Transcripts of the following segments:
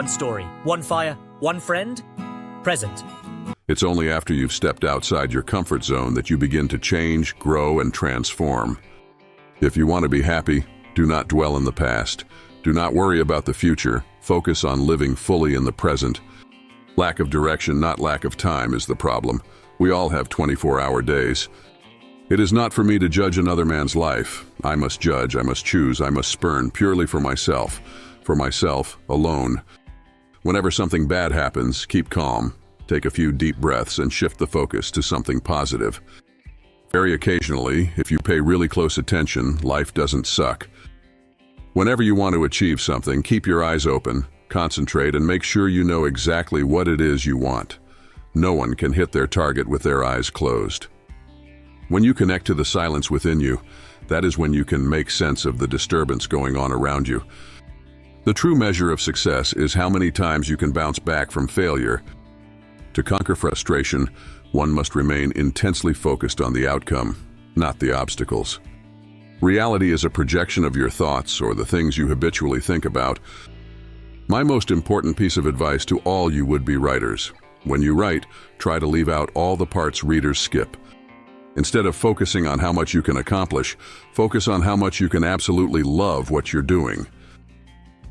One story, one fire, one friend. Present. It's only after you've stepped outside your comfort zone that you begin to change, grow, and transform. If you want to be happy, do not dwell in the past. Do not worry about the future. Focus on living fully in the present. Lack of direction, not lack of time, is the problem. We all have 24-hour days. It is not for me to judge another man's life. I must judge, I must choose, I must spurn purely for myself alone. Whenever something bad happens, keep calm. Take a few deep breaths and shift the focus to something positive. Very occasionally, if you pay really close attention, life doesn't suck. Whenever you want to achieve something, keep your eyes open, concentrate, and make sure you know exactly what it is you want. No one can hit their target with their eyes closed. When you connect to the silence within you, that is when you can make sense of the disturbance going on around you. The true measure of success is how many times you can bounce back from failure. To conquer frustration, one must remain intensely focused on the outcome, not the obstacles. Reality is a projection of your thoughts or the things you habitually think about. My most important piece of advice to all you would-be writers: when you write, try to leave out all the parts readers skip. Instead of focusing on how much you can accomplish, focus on how much you can absolutely love what you're doing.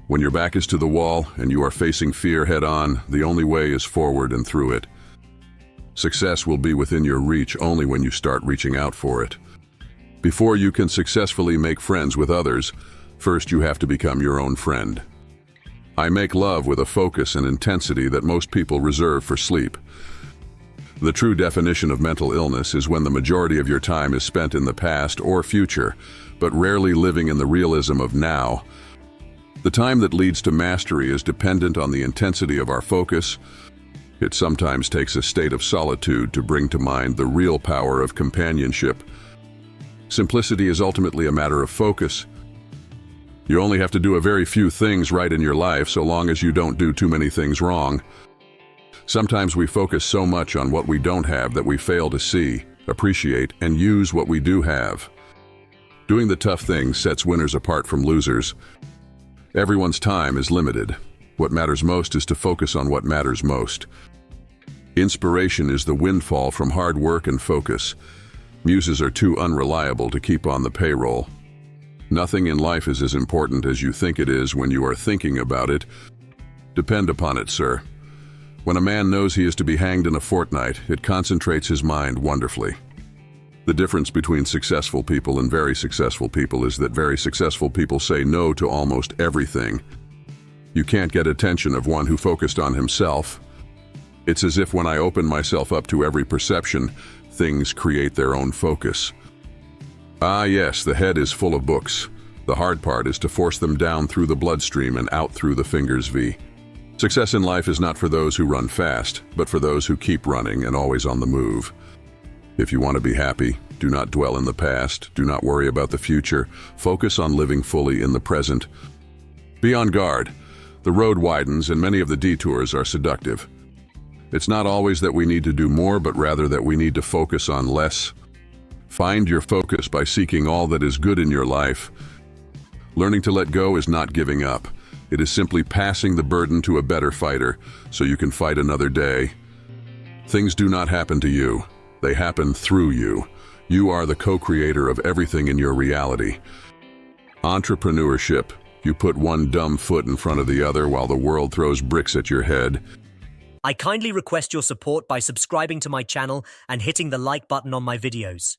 When your back is to the wall and you are facing fear head-on, the only way is forward and through it. Success will be within your reach only when you start reaching out for it. Before you can successfully make friends with others, first you have to become your own friend. I make love with a focus and intensity that most people reserve for sleep. The true definition of mental illness is when the majority of your time is spent in the past or future, but rarely living in the realism of now. The time that leads to mastery is dependent on the intensity of our focus. It sometimes takes a state of solitude to bring to mind the real power of companionship. Simplicity is ultimately a matter of focus. You only have to do a very few things right in your life so long as you don't do too many things wrong. Sometimes we focus so much on what we don't have that we fail to see, appreciate, and use what we do have. Doing the tough things sets winners apart from losers. Everyone's time is limited. What matters most is to focus on what matters most. Inspiration is the windfall from hard work and focus. Muses are too unreliable to keep on the payroll. Nothing in life is as important as you think it is when you are thinking about it. Depend upon it, sir. When a man knows he is to be hanged in a fortnight, it concentrates his mind wonderfully. The difference between successful people and very successful people is that very successful people say no to almost everything. You can't get attention of one who focused on himself. It's as if when I open myself up to every perception, things create their own focus. Ah yes, the head is full of books. The hard part is to force them down through the bloodstream and out through the fingers V. Success in life is not for those who run fast, but for those who keep running and always on the move. If you want to be happy, do not dwell in the past, do not worry about the future, focus on living fully in the present. Be on guard. The road widens and many of the detours are seductive. It's not always that we need to do more, but rather that we need to focus on less. Find your focus by seeking all that is good in your life. Learning to let go is not giving up. It is simply passing the burden to a better fighter so you can fight another day. Things do not happen to you. They happen through you. You are the co-creator of everything in your reality. Entrepreneurship. You put one dumb foot in front of the other while the world throws bricks at your head. I kindly request your support by subscribing to my channel and hitting the like button on my videos.